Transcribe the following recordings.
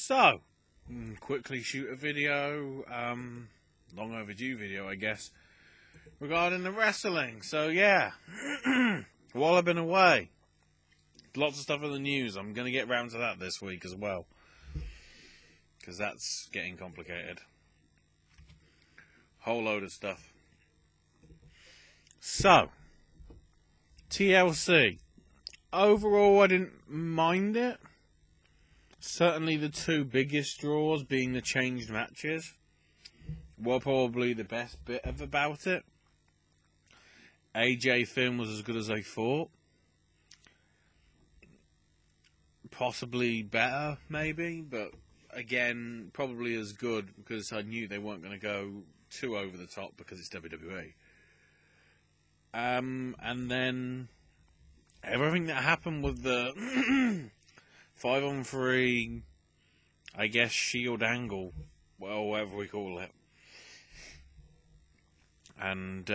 So, quickly shoot a video, long overdue video, I guess, regarding the wrestling. So, yeah, while I've been away, lots of stuff in the news. I'm going to get round to that this week as well, because that's getting complicated. Whole load of stuff. So, TLC. Overall, I didn't mind it. Certainly the two biggest draws, being the changed matches, were probably the best bit about it. AJ Finn was as good as I thought. Possibly better, maybe, but again, probably as good, because I knew they weren't going to go too over the top because it's WWE. And then everything that happened with the 5-on-3, I guess, Shield angle, well, whatever we call it. And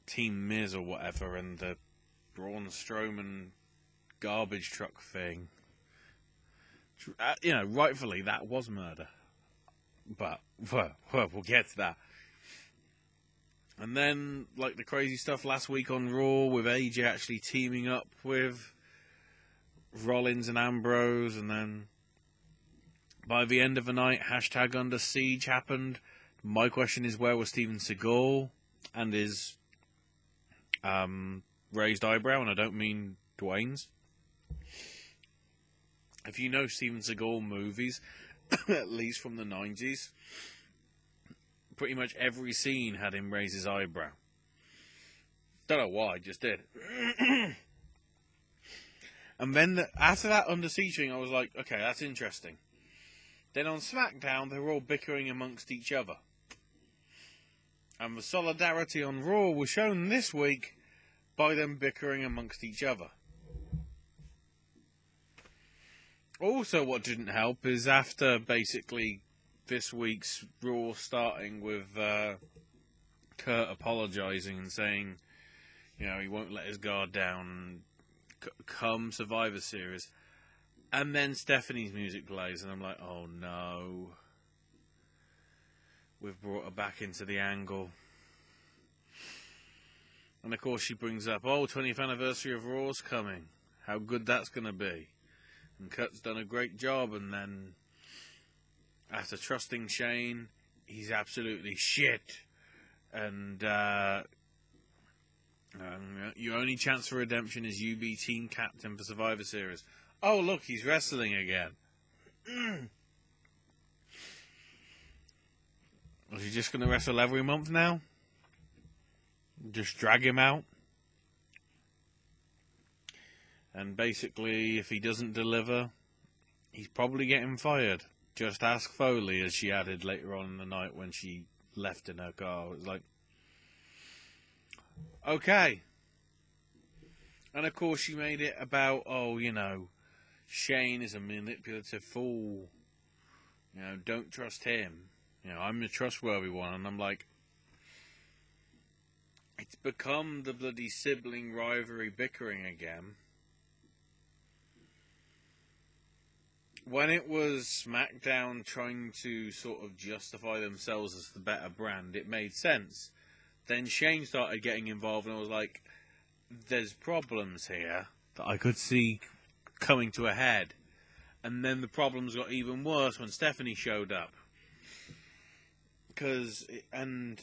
Team Miz or whatever, and the Braun Strowman garbage truck thing. Rightfully, that was murder. But, well, we'll get to that. And then, like, the crazy stuff last week on Raw, with AJ actually teaming up with Rollins and Ambrose, and then by the end of the night, #Under Siege happened. My question is, where was Steven Seagal and his raised eyebrow? And I don't mean Dwayne's. If you know Steven Seagal movies, at least from the 90s, pretty much every scene had him raise his eyebrow. Don't know why, just did. And then after that Under Siege thing, I was like, okay, that's interesting. Then on SmackDown, they were all bickering amongst each other. And the solidarity on Raw was shown this week by them bickering amongst each other. Also, what didn't help is after basically this week's Raw starting with Kurt apologising and saying, he won't let his guard down come Survivor Series. And then Stephanie's music plays, and I'm like, oh no. We've brought her back into the angle. And of course she brings up, 20th anniversary of Raw's coming. How good that's going to be. And Kurt's done a great job, and then after trusting Shane, he's absolutely shit. And your only chance for redemption is you be team captain for Survivor Series. Oh, look, he's wrestling again. Was he just going to wrestle every month now? Just drag him out? And basically, if he doesn't deliver, he's probably getting fired. Just ask Foley, as she added later on in the night when she left in her car. It was like, okay. And of course, she made it about, Shane is a manipulative fool. Don't trust him. I'm the trustworthy one. And I'm like, it's become the bloody sibling rivalry bickering again. When it was SmackDown trying to sort of justify themselves as the better brand, it made sense. Then Shane started getting involved, and I was like, there's problems here that I could see coming to a head. And then the problems got even worse when Stephanie showed up. And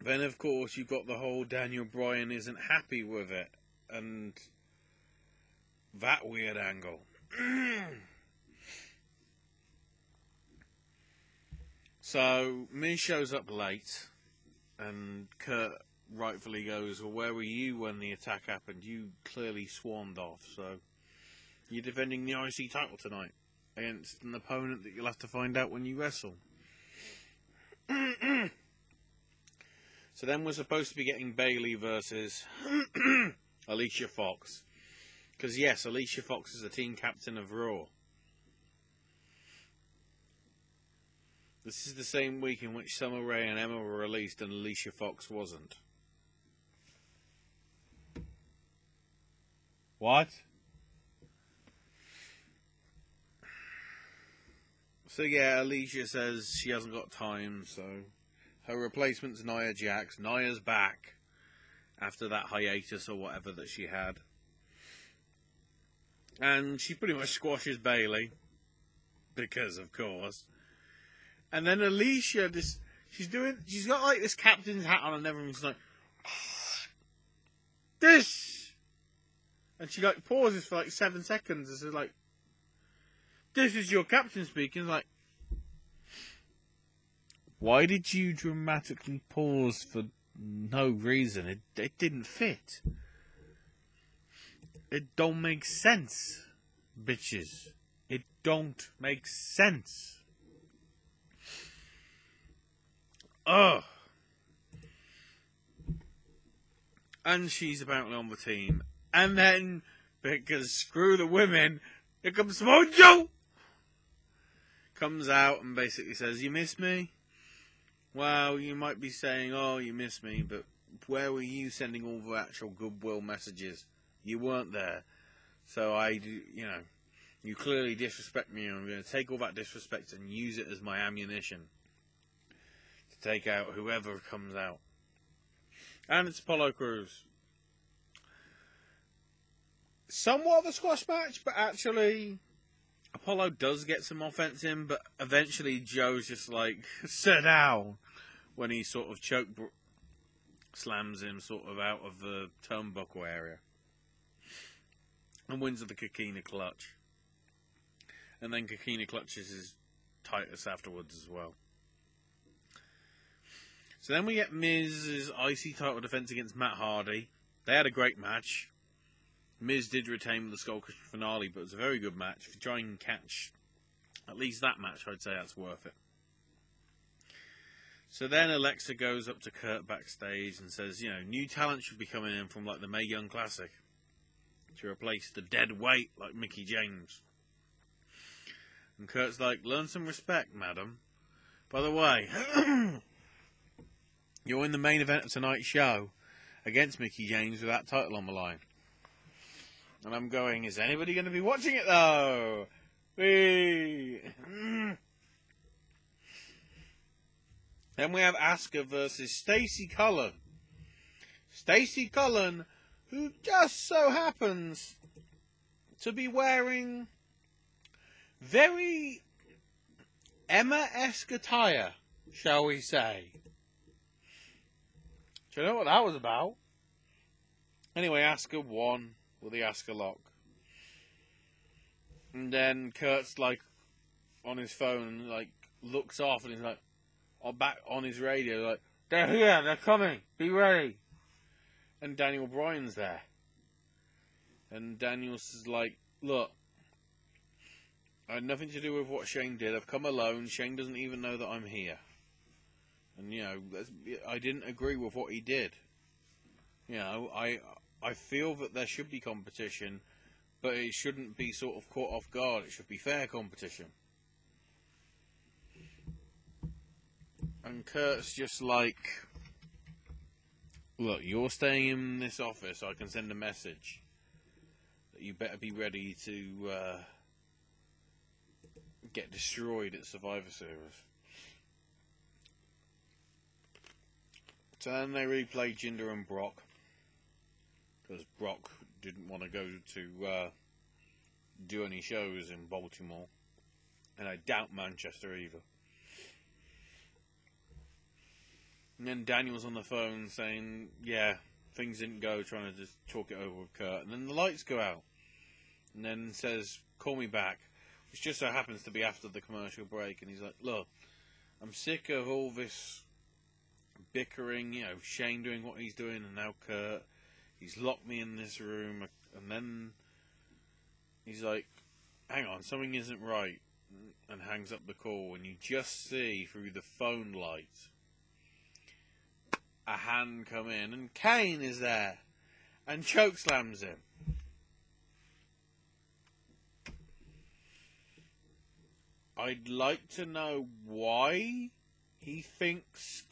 then, of course, you've got the whole Daniel Bryan isn't happy with it. And that weird angle. So, Miz shows up late, and Kurt rightfully goes, well, where were you when the attack happened? You clearly swarmed off, so you're defending the IC title tonight against an opponent that you'll have to find out when you wrestle. So then we're supposed to be getting Bayley versus Alicia Fox. Because yes, Alicia Fox is the team captain of Raw. This is the same week in which Summer Rae and Emma were released and Alicia Fox wasn't. What? So yeah, Alicia says she hasn't got time, so her replacement's Nia Jax. Nia's back after that hiatus or whatever that she had. And she pretty much squashes Bayley. Because, of course. And then Alicia, she's got like this captain's hat on and everyone's like, this! And she like pauses for like 7 seconds and says like, this is your captain speaking. Like, why did you dramatically pause for no reason? It didn't fit. It don't make sense, bitches. It don't make sense. Ugh. And she's apparently on the team. And then, because screw the women, here comes Mojo! Comes out and basically says, you miss me? Well, you might be saying, oh, you miss me, but where were you sending all the actual goodwill messages? You weren't there. So you clearly disrespect me, and I'm going to take all that disrespect and use it as my ammunition to take out whoever comes out. And it's Apollo Crews. Somewhat of a squash match, but actually Apollo does get some offense in, but eventually Joe's just like, sit down, when he sort of slams him sort of out of the turnbuckle area. And wins with the Coquina Clutch. And then Coquina clutches his Titus afterwards as well. So then we get Miz's IC title defense against Matt Hardy. They had a great match. Miz did retain with the Skull Crusher finale, but it was a very good match. If you try and catch at least that match, I'd say that's worth it. So then Alexa goes up to Kurt backstage and says, new talent should be coming in from like the Mae Young Classic to replace the dead weight like Mickie James. And Kurt's like, learn some respect, madam. By the way, you're in the main event of tonight's show against Mickie James with that title on the line. And I'm going, is anybody going to be watching it, though? Whee! Then we have Asuka versus Stacey Cullen. Stacey Cullen, who just so happens to be wearing very Emma-esque attire, shall we say. Do you know what that was about? Anyway, Asuka won with the Asuka lock. And then Kurt's like on his phone, like looks off and he's like back on his radio, like, they're here, they're coming, be ready. And Daniel Bryan's there. And Daniel's like, look, I had nothing to do with what Shane did. I've come alone. Shane doesn't even know that I'm here. And, I didn't agree with what he did. I feel that there should be competition, but it shouldn't be sort of caught off guard. It should be fair competition. And Kurt's just like, look, you're staying in this office. I can send a message that you better be ready to get destroyed at Survivor Series. So then they replay Jinder and Brock, because Brock didn't want to go to do any shows in Baltimore, and I doubt Manchester either. And then Daniel's on the phone saying, yeah, things didn't go, trying to just talk it over with Kurt. And then the lights go out. And then says, call me back. Which just so happens to be after the commercial break. And he's like, look, I'm sick of all this bickering, Shane doing what he's doing, and now Kurt. He's locked me in this room. And then he's like, hang on, something isn't right. And hangs up the call. And you just see through the phone light a hand come in, and Kane is there, and chokeslams him. I'd like to know why he thinks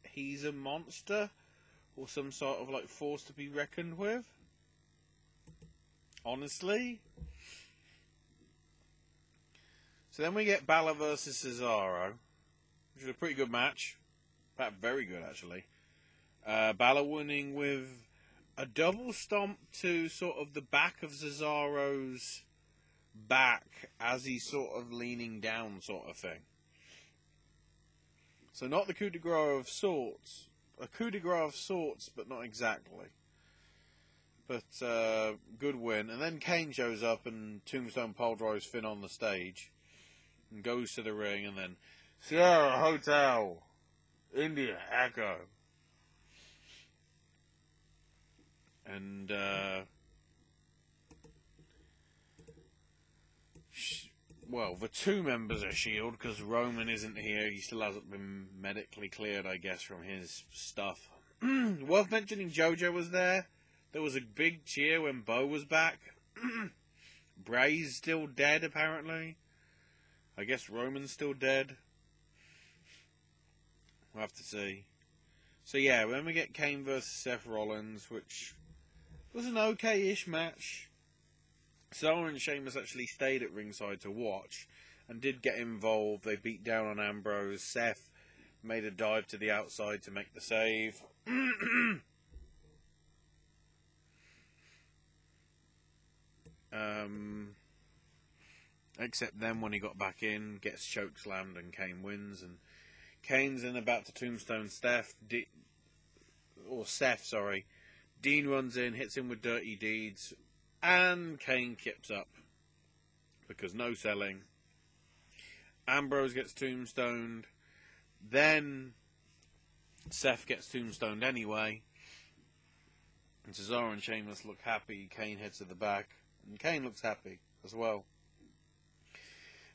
he's a monster, or some sort of like force to be reckoned with. Honestly. So then we get Balor versus Cesaro, which is a pretty good match. In fact, very good, actually. Balor winning with a double stomp to sort of the back of Cesaro's back as he's sort of leaning down, sort of thing. So not the coup de grace of sorts. A coup de grace of sorts, but not exactly. But good win. And then Kane shows up and Tombstone pole drives Finn on the stage. And goes to the ring and then Sierra Hotel, India Echo. And well, the two members of S.H.I.E.L.D., because Roman isn't here, he still hasn't been medically cleared, I guess, from his stuff. Worth mentioning, JoJo was there. There was a big cheer when Bo was back. Bray's still dead, apparently. I guess Roman's still dead. We'll have to see. So yeah, when we get Kane versus Seth Rollins, which was an okay-ish match. Solo and Sheamus actually stayed at ringside to watch and did get involved. They beat down on Ambrose. Seth made a dive to the outside to make the save. Except then when he got back in, gets chokeslammed and Kane wins. And Kane's in about to tombstone Seth. Dean runs in, hits him with dirty deeds. And Kane kips up. Because no selling. Ambrose gets tombstoned. Then Seth gets tombstoned anyway. And Cesaro and Sheamus look happy. Kane heads to the back. And Kane looks happy as well.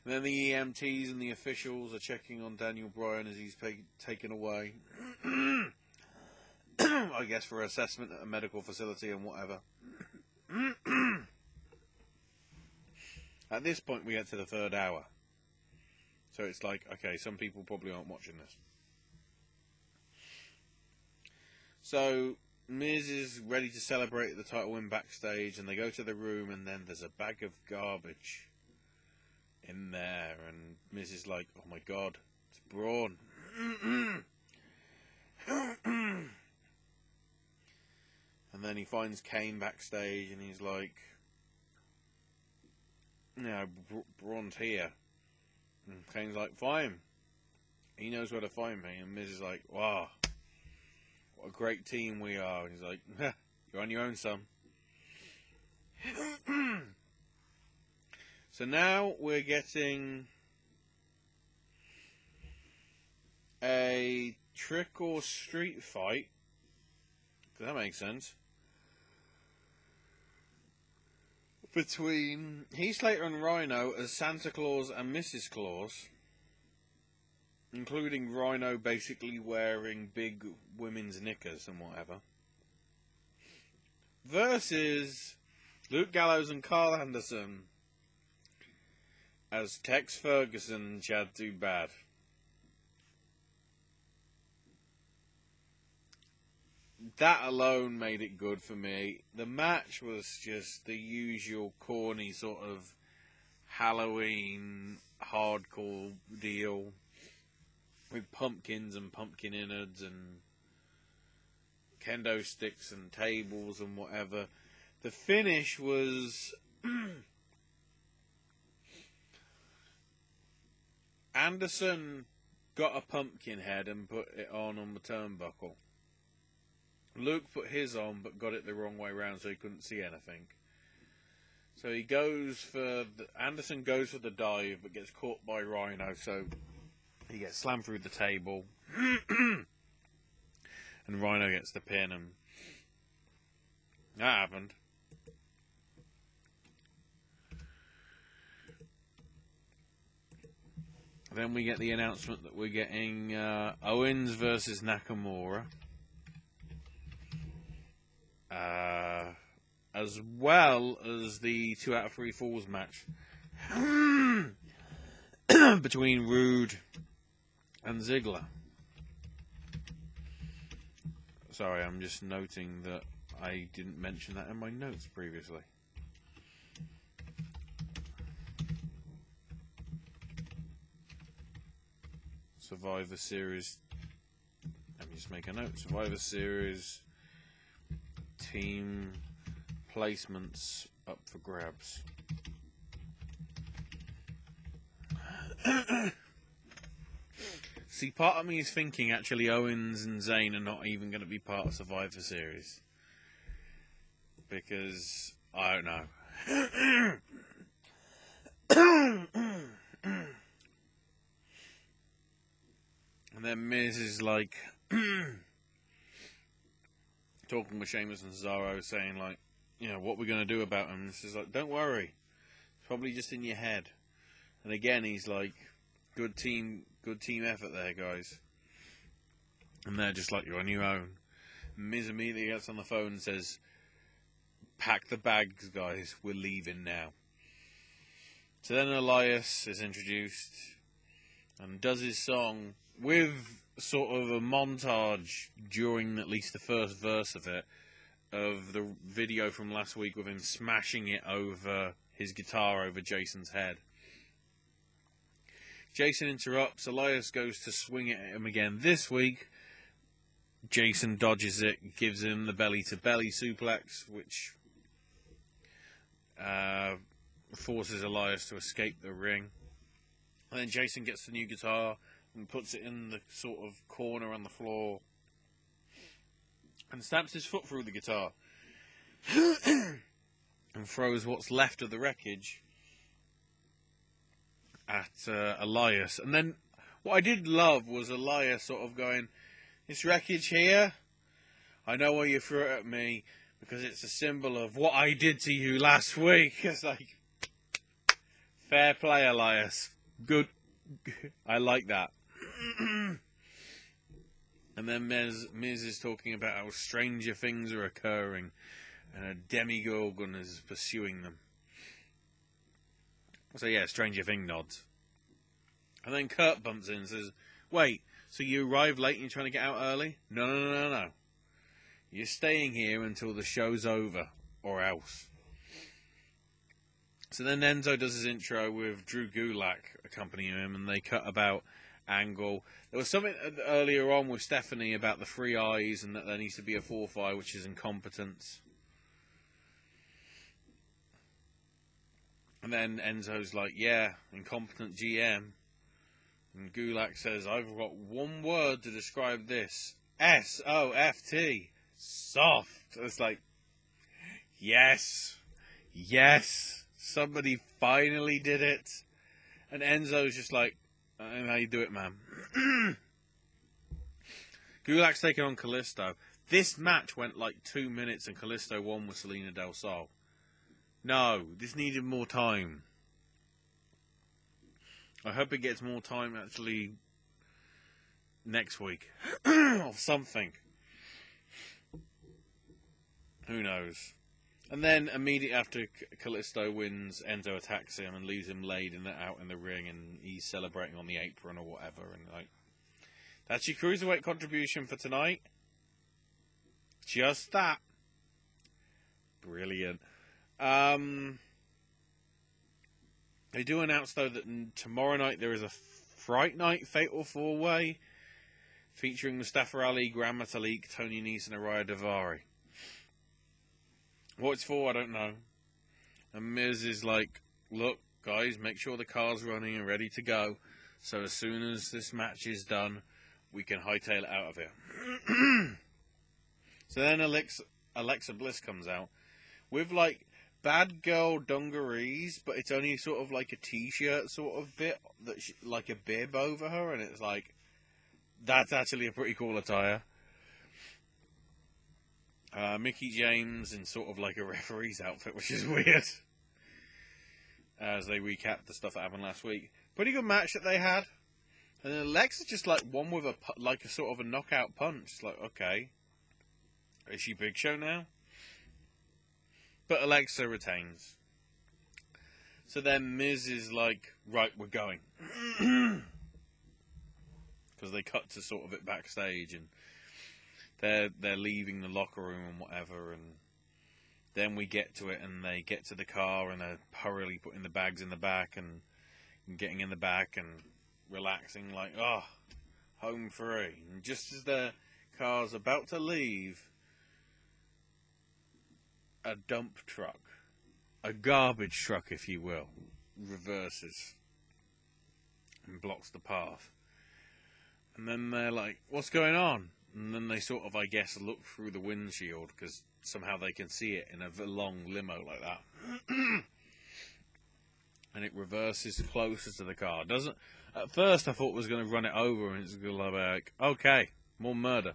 And then the EMTs and the officials are checking on Daniel Bryan as he's taken away. I guess for assessment at a medical facility and whatever. At this point we get to the third hour. So it's like, okay, some people probably aren't watching this. So Miz is ready to celebrate the title win backstage, and they go to the room, and then there's a bag of garbage in there, and Miz is like, oh my god, it's Braun. And then he finds Kane backstage, and he's like, Braun's here. And Kane's like, fine. He knows where to find me. And Miz is like, wow, what a great team we are. And he's like, you're on your own, son. So now we're getting a trick or street fight. Does that make sense? Between Heath Slater and Rhino as Santa Claus and Mrs. Claus, including Rhino basically wearing big women's knickers and whatever, versus Luke Gallows and Carl Anderson as Tex Ferguson and Chad Too Bad. That alone made it good for me. The match was just the usual corny sort of Halloween hardcore deal with pumpkins and pumpkin innards and kendo sticks and tables and whatever. The finish was Anderson got a pumpkin head and put it on the turnbuckle. Luke put his on, but got it the wrong way around, so he couldn't see anything. So Anderson goes for the dive, but gets caught by Rhino, so he gets slammed through the table. And Rhino gets the pin, and that happened. Then we get the announcement that we're getting Owens versus Nakamura. As well as the 2 out of 3 falls match between Rude and Ziggler. Sorry, I'm just noting that I didn't mention that in my notes previously. Survivor Series. Let me just make a note. Survivor Series team placements up for grabs. See, part of me is thinking actually Owens and Zayn are not even going to be part of Survivor Series. Because, I don't know. And then Miz is like talking with Sheamus and Cesaro, saying like, you know, what we're going to do about him. And this is like, don't worry, it's probably just in your head. And again, he's like, good team effort there, guys. And they're just like, you're on your own. And Miz immediately gets on the phone and says, pack the bags, guys, we're leaving now. So then Elias is introduced and does his song with sort of a montage during at least the first verse of it, of the video from last week with him smashing it over his guitar over Jason's head. Jason interrupts, Elias goes to swing it at him again this week. Jason dodges it, gives him the belly-to-belly suplex, which forces Elias to escape the ring. And then Jason gets the new guitar and puts it in the sort of corner on the floor and stamps his foot through the guitar and throws what's left of the wreckage at Elias. And then what I did love was Elias sort of going, this wreckage here, I know why you threw it at me, because it's a symbol of what I did to you last week. It's like, fair play, Elias. Good. I like that. And then Miz is talking about how stranger things are occurring and a demigorgon is pursuing them. So yeah, stranger thing nods. And then Kurt bumps in and says, wait, so you arrived late and you're trying to get out early? No. You're staying here until the show's over, or else. So then Enzo does his intro with Drew Gulak accompanying him, and they cut about Angle. There was something earlier on with Stephanie about the 3 eyes, and that there needs to be a 4th eye, which is incompetence. And then Enzo's like, yeah, incompetent GM. And Gulak says, I've got one word to describe this. S-O-F-T. Soft. It's like, yes. Somebody finally did it. And Enzo's just like, I don't know how you do it, man. Gulak's taking on Kalisto. This match went like 2 minutes and Kalisto won with Selena Del Sol. No, this needed more time. I hope it gets more time actually next week. Or something. Who knows? And then immediately after Kalisto wins, Enzo attacks him and leaves him laid out in the ring, and he's celebrating on the apron or whatever. And like, that's your cruiserweight contribution for tonight. Just that. Brilliant. They do announce though that tomorrow night there is a Fright Night Fatal 4-Way featuring Mustafa Ali, Gran Metalik, Tony Nese, and Araya Daivari. What it's for, I don't know. And Miz is like, look, guys, make sure the car's running and ready to go. So as soon as this match is done, we can hightail it out of here. So then Alexa Bliss comes out with, like, bad girl dungarees, but it's only sort of like a t-shirt sort of bit, like a bib over her, and it's like, that's actually a pretty cool attire. Mickey James in sort of like a referee's outfit, which is weird. As they recap the stuff that happened last week. Pretty good match that they had. And then Alexa just like won with a sort of a knockout punch. It's like, okay. Is she Big Show now? But Alexa retains. So then Miz is like, right, we're going. Because they cut to sort of it backstage and they're leaving the locker room and whatever, and then we get to it and they get to the car and they're hurriedly putting the bags in the back and getting in the back and relaxing like, oh, home free. And just as the car's about to leave, a dump truck, a garbage truck if you will, reverses and blocks the path. And then they're like, what's going on? And then they sort of, I guess, look through the windshield because somehow they can see it in a long limo like that. And it reverses closer to the car. Doesn't. At first I thought it was going to run it over and it's going to be like, okay, more murder.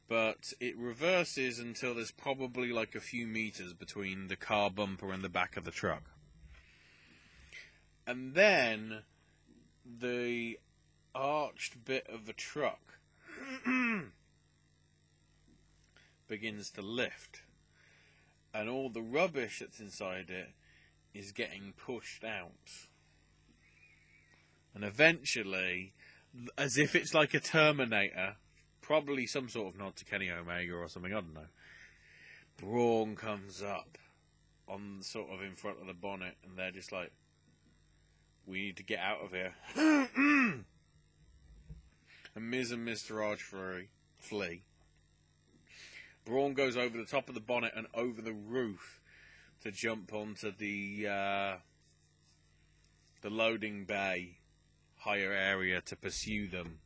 But it reverses until there's probably like a few meters between the car bumper and the back of the truck. And then the arched bit of the truck begins to lift. And all the rubbish that's inside it is getting pushed out. And eventually, as if it's like a Terminator, probably some sort of nod to Kenny Omega or something, I don't know, Braun comes up on sort of in front of the bonnet, and they're just like, we need to get out of here. And Miz and Mr. Raj flee. Braun goes over the top of the bonnet and over the roof to jump onto the loading bay higher area to pursue them.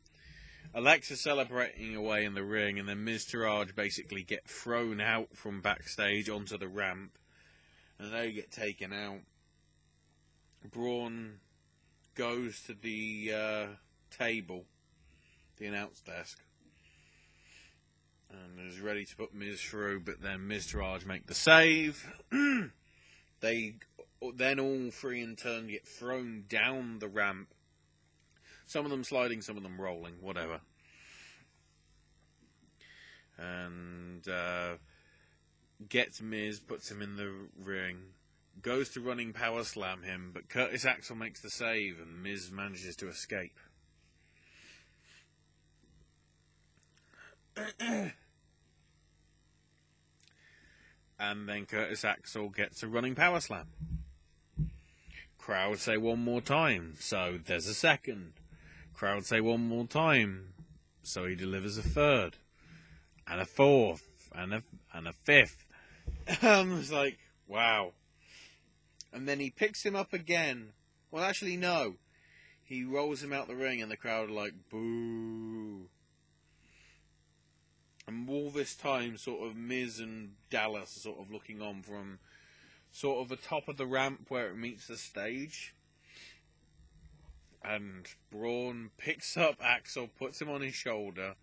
Alexa celebrating away in the ring, and then Mr. Raj basically get thrown out from backstage onto the ramp, and they get taken out. Braun goes to the table, the announce desk, and is ready to put Miz through, but then Mr. Raj make the save. They then all three in turn get thrown down the ramp. Some of them sliding, some of them rolling, whatever. And gets Miz, puts him in the ring, goes to running power slam him, but Curtis Axel makes the save and Miz manages to escape. And then Curtis Axel gets a running power slam. Crowd say one more time, so there's a second. Crowd say one more time, so he delivers a third, and a fourth, and a fifth. It's like, wow. And then he picks him up again. Well, actually, no. He rolls him out the ring, and the crowd are like, boo. And all this time, sort of Miz and Dallas are sort of looking on from sort of the top of the ramp where it meets the stage. And Braun picks up Axel, puts him on his shoulder,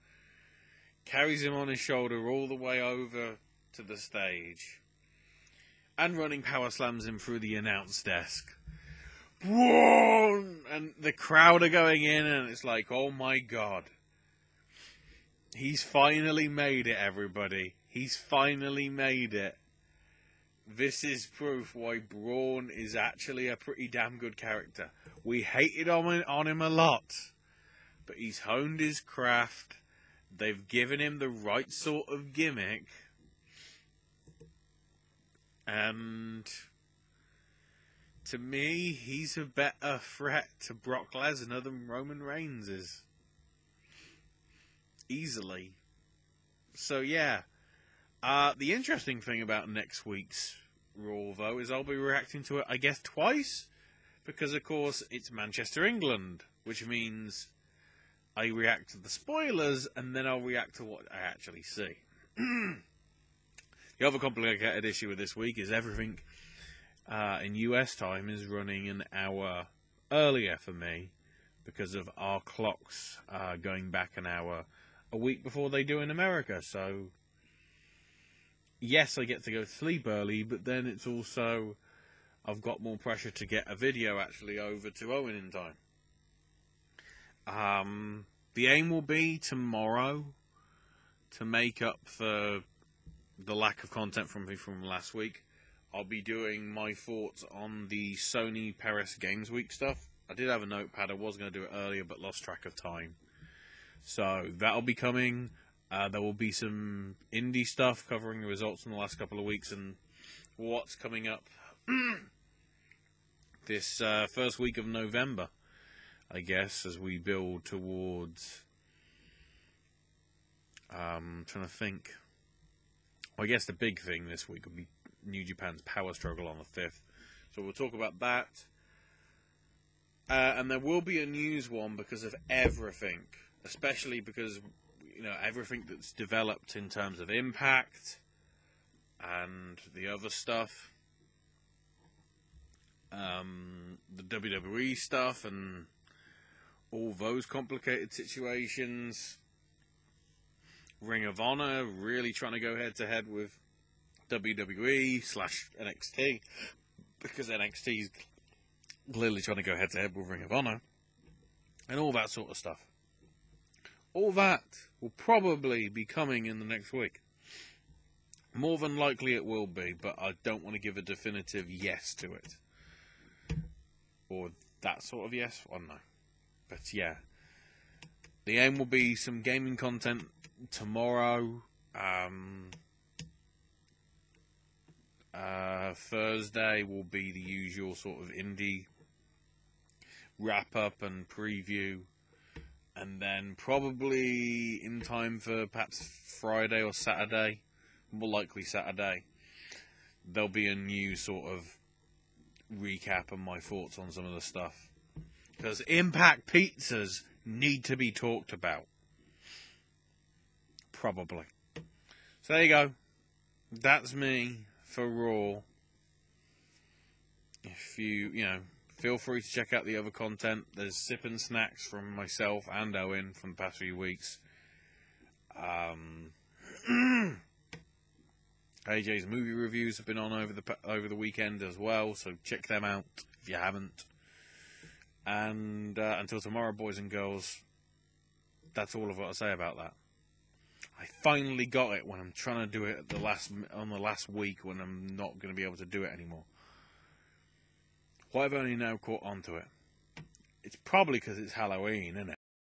carries him on his shoulder all the way over to the stage, and running power slams him through the announce desk. Braun! And the crowd are going in, and it's like, oh my god. He's finally made it, everybody. He's finally made it. This is proof why Braun is actually a pretty damn good character. We hated on him a lot, but he's honed his craft. They've given him the right sort of gimmick. And to me, he's a better threat to Brock Lesnar than Roman Reigns is. Easily. So yeah. The interesting thing about next week's Raw, though, is I'll be reacting to it, I guess, twice. Because, of course, it's Manchester, England. Which means I react to the spoilers, and then I'll react to what I actually see. The other complicated issue with this week is everything in US time is running an hour earlier for me. Because of our clocks going back an hour a week before they do in America. So yes, I get to go to sleep early, but then it's also, I've got more pressure to get a video actually over to Owen in time. The aim will be tomorrow to make up for the lack of content from me from last week. I'll be doing my thoughts on the Sony Paris Games Week stuff. I did have a notepad. I was going to do it earlier, but lost track of time. So that'll be coming. There will be some indie stuff covering the results from the last couple of weeks and what's coming up this first week of November, I guess, as we build towards... trying to think. Well, I guess the big thing this week will be New Japan's Power Struggle on the 5th. So we'll talk about that. And there will be a news one because of everything. Especially because, you know, everything that's developed in terms of Impact and the other stuff. The WWE stuff and all those complicated situations. Ring of Honor really trying to go head-to-head with WWE/NXT, because NXT is clearly trying to go head-to-head with Ring of Honor, and all that sort of stuff. All that will probably be coming in the next week. More than likely it will be, but I don't want to give a definitive yes to it. Or that sort of yes, I don't know. But yeah, the aim will be some gaming content tomorrow. Thursday will be the usual sort of indie wrap-up and preview. And then probably in time for perhaps Friday or Saturday, more likely Saturday, there'll be a new sort of recap and my thoughts on some of the stuff. Because Impact pizzas need to be talked about. Probably. So there you go. That's me for Raw. If you know, feel free to check out the other content. There's Sip and Snacks from myself and Owen from the past few weeks. AJ's movie reviews have been on over the weekend as well, so check them out if you haven't. And until tomorrow, boys and girls, that's all I've got to say about that. I finally got it when I'm trying to do it on the last week when I'm not going to be able to do it anymore. Why have I only now caught on to it? It's probably because it's Halloween, isn't it?